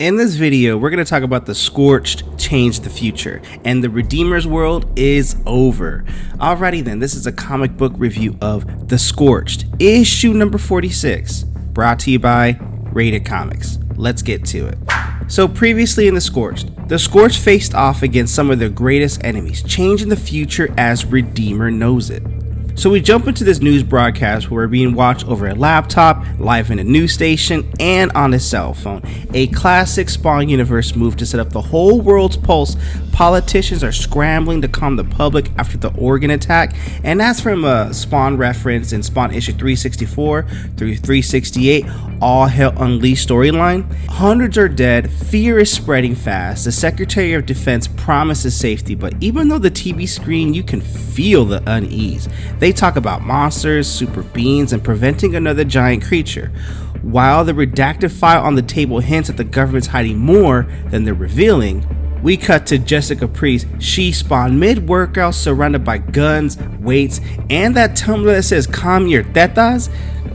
In this video, we're going to talk about the Scorched Changed the FUTURE, and the Redeemer's world is over. Alrighty then, this is a comic book review of The Scorched, issue number 46, brought to you by RatedComics. Let's get to it. So previously in The Scorched faced off against some of their greatest enemies, changing the future as Redeemer knows it. So we jump into this news broadcast where we're being watched over a laptop, live in a news station, and on a cell phone. A classic Spawn universe move to set up the whole world's pulse. Politicians are scrambling to calm the public after the Oregon attack, and that's from a Spawn reference in Spawn issue 364 through 368, All Hell Unleashed storyline. Hundreds are dead, fear is spreading fast, the Secretary of Defense promises safety, but even though the TV screen, you can feel the unease. They talk about monsters, super beings, and preventing another giant creature. While the redacted file on the table hints that the government's hiding more than they're revealing, we cut to Jessica Priest. She spawned mid-workout surrounded by guns, weights, and that tumbler that says calm your tetas.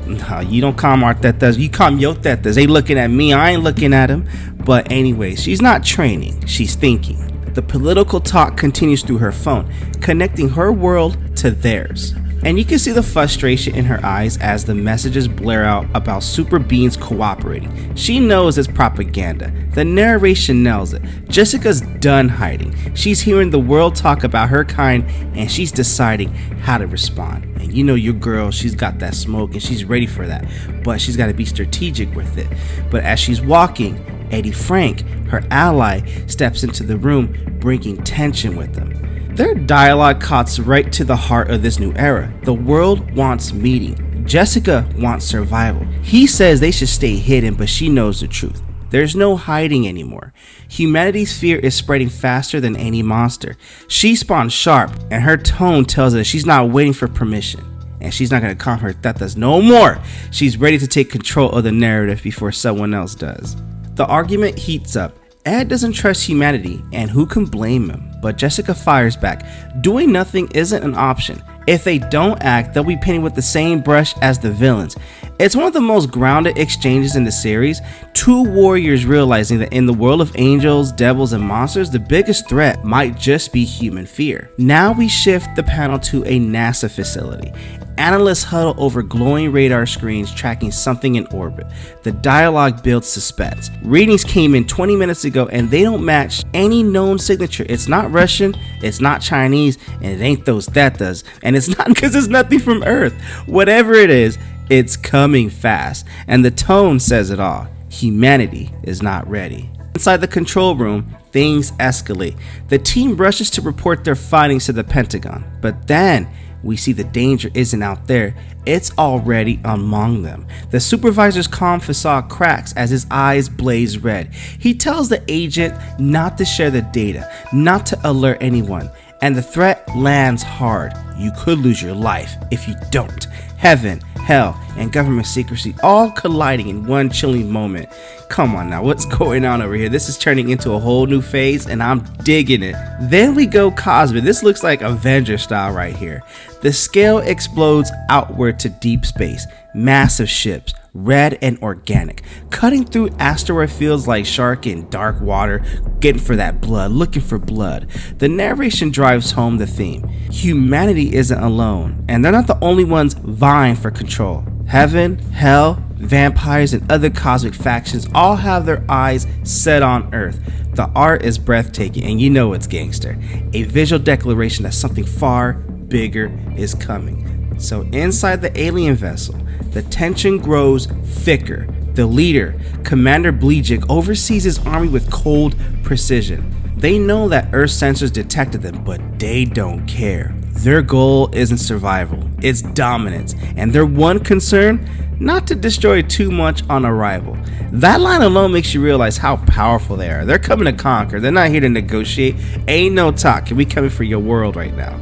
No, you don't calm our tetas, you calm your tetas. They looking at me, I ain't looking at them. But anyway, she's not training, she's thinking. The political talk continues through her phone, connecting her world to theirs. And you can see the frustration in her eyes as the messages blare out about super beings cooperating. She knows it's propaganda. The narration nails it. Jessica's done hiding. She's hearing the world talk about her kind, and she's deciding how to respond. And you know your girl, she's got that smoke and she's ready for that, but she's got to be strategic with it. But as she's walking, Eddie Frank, her ally, steps into the room, bringing tension with them. Their dialogue cuts right to the heart of this new era. The world wants meeting. Jessica wants survival. He says they should stay hidden, but she knows the truth. There's no hiding anymore. Humanity's fear is spreading faster than any monster. She spawns sharp, and her tone tells us she's not waiting for permission. And she's not going to calm her tetas no more. She's ready to take control of the narrative before someone else does. The argument heats up. Ed doesn't trust humanity, and who can blame him? But Jessica fires back. Doing nothing isn't an option. If they don't act, they'll be painted with the same brush as the villains. It's one of the most grounded exchanges in the series. Two warriors realizing that in the world of angels, devils, and monsters, the biggest threat might just be human fear. Now we shift the panel to a NASA facility. Analysts huddle over glowing radar screens tracking something in orbit. The dialogue builds suspense. Readings came in 20 minutes ago and they don't match any known signature. It's not Russian, it's not Chinese, and it ain't those tetas. And it's not because it's nothing from Earth. Whatever it is, it's coming fast. And the tone says it all. Humanity is not ready. Inside the control room, things escalate. The team rushes to report their findings to the Pentagon. But then we see the danger isn't out there, it's already among them. The supervisor's calm facade cracks as his eyes blaze red. He tells the agent not to share the data, not to alert anyone, and the threat lands hard. You could lose your life if you don't. Heaven, hell, and government secrecy all colliding in one chilling moment. Come on now, what's going on over here? This is turning into a whole new phase and I'm digging it. Then we go cosmic. This looks like Avenger style right here. The scale explodes outward to deep space. Massive ships, red and organic, cutting through asteroid fields like shark in dark water, getting for that blood, looking for blood. The narration drives home the theme. Humanity isn't alone, and they're not the only ones vying for control. Heaven, hell, vampires, and other cosmic factions all have their eyes set on Earth. The art is breathtaking, and you know it's gangster. A visual declaration that something far bigger is coming. So inside the alien vessel, the tension grows thicker. The leader, Commander Blejic, oversees his army with cold precision. They know that Earth sensors detected them, but they don't care. Their goal isn't survival, it's dominance, and their one concern, not to destroy too much on arrival. That line alone makes you realize how powerful they are. They're coming to conquer, they're not here to negotiate. Ain't no talk, we coming for your world right now.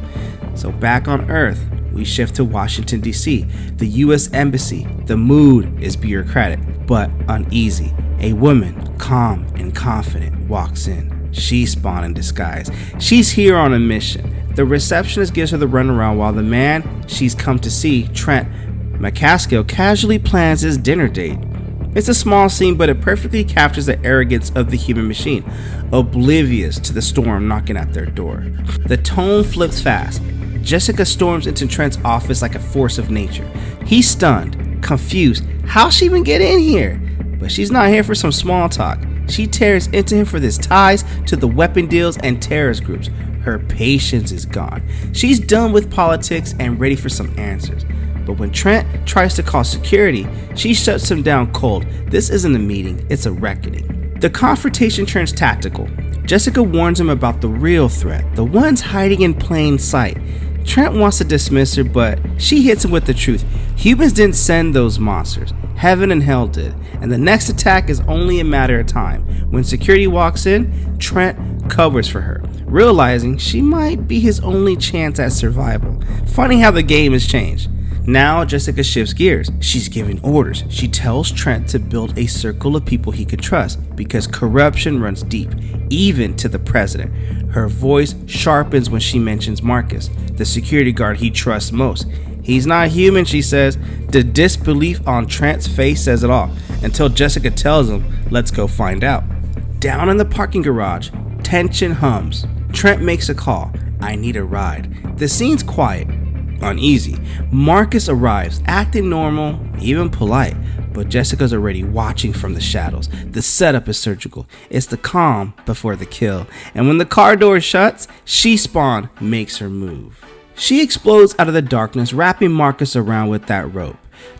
So back on Earth, we shift to Washington, D.C., the U.S. Embassy. The mood is bureaucratic, but uneasy. A woman, calm and confident, walks in. She's Spawn in disguise. She's here on a mission. The receptionist gives her the runaround while the man she's come to see, Trent McCaskill, casually plans his dinner date. It's a small scene, but it perfectly captures the arrogance of the human machine, oblivious to the storm knocking at their door. The tone flips fast. Jessica storms into Trent's office like a force of nature. He's stunned, confused. How'd she even get in here? But she's not here for some small talk. She tears into him for his ties to the weapon deals and terrorist groups. Her patience is gone. She's done with politics and ready for some answers. But when Trent tries to call security, she shuts him down cold. This isn't a meeting, it's a reckoning. The confrontation turns tactical. Jessica warns him about the real threat, the ones hiding in plain sight. Trent wants to dismiss her, but she hits him with the truth. Humans didn't send those monsters. Heaven and hell did. And the next attack is only a matter of time. When security walks in, Trent covers for her, realizing she might be his only chance at survival. Funny how the game has changed. Now Jessica shifts gears. She's giving orders. She tells Trent to build a circle of people he could trust because corruption runs deep, even to the president. Her voice sharpens when she mentions Marcus, the security guard he trusts most. He's not human, she says. The disbelief on Trent's face says it all, until Jessica tells him, let's go find out. Down in the parking garage, tension hums. Trent makes a call. I need a ride. The scene's quiet, uneasy. Marcus arrives, acting normal, even polite, but Jessica's already watching from the shadows. The setup is surgical. It's the calm before the kill. And when the car door shuts, She-Spawn makes her move. She explodes out of the darkness, wrapping Marcus around with that rope.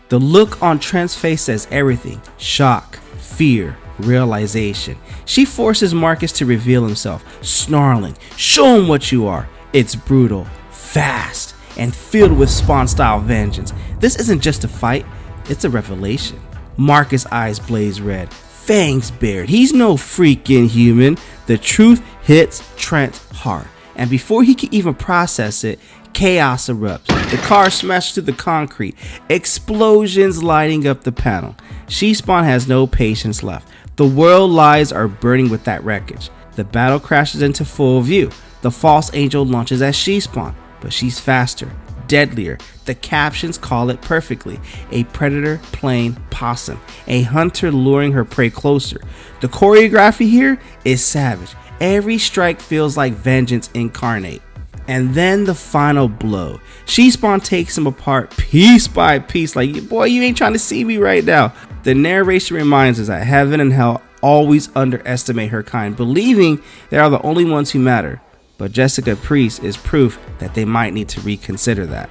The look on Trent's face says everything. Shock, fear, realization. She forces Marcus to reveal himself, snarling, show him what you are. It's brutal, fast, and filled with Spawn-style vengeance. This isn't just a fight, it's a revelation. Marcus' eyes blaze red, fangs bared. He's no freaking human. The truth hits Trent's heart, and before he can even process it, chaos erupts. The car smashes through the concrete, explosions lighting up the panel. She-Spawn has no patience left. The world lies are burning with that wreckage. The battle crashes into full view. The false angel launches at She-Spawn, but she's faster, deadlier. The captions call it perfectly. A predator playing possum, a hunter luring her prey closer. The choreography here is savage. Every strike feels like vengeance incarnate. And then the final blow. She-Spawn takes him apart piece by piece like, boy, you ain't trying to see me right now. The narration reminds us that heaven and hell always underestimate her kind, believing they are the only ones who matter. But Jessica Priest is proof that they might need to reconsider that.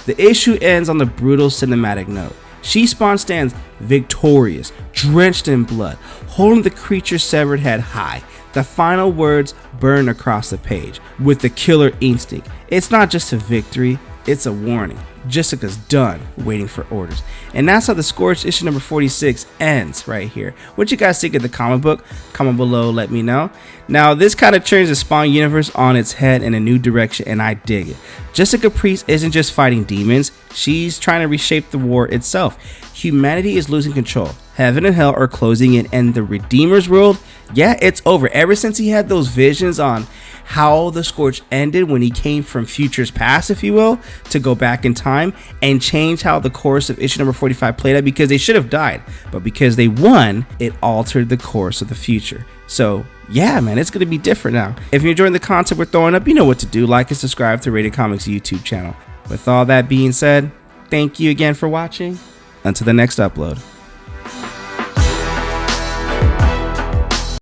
The issue ends on the brutal cinematic note. She-Spawn stands victorious, drenched in blood, holding the creature's severed head high. The final words burn across the page with the killer instinct. It's not just a victory, it's a warning. Jessica's done waiting for orders. And that's how the Scorched issue number 46 ends right here. What you guys think of the comic book? Comment below, let me know. Now, this kind of turns the Spawn universe on its head in a new direction, and I dig it. Jessica Priest isn't just fighting demons, she's trying to reshape the war itself. Humanity is losing control. Heaven and hell are closing in, and the Redeemer's world, yeah, it's over. Ever since he had those visions on how the Scorched ended when he came from futures past, if you will, to go back in time and change how the course of issue number 45 played out, because they should have died, but because they won, it altered the course of the future. So yeah, man, it's gonna be different now. If you're enjoying the content we're throwing up, you know what to do. Like and subscribe to RatedComics YouTube channel. With all that being said, thank you again for watching. Until the next upload.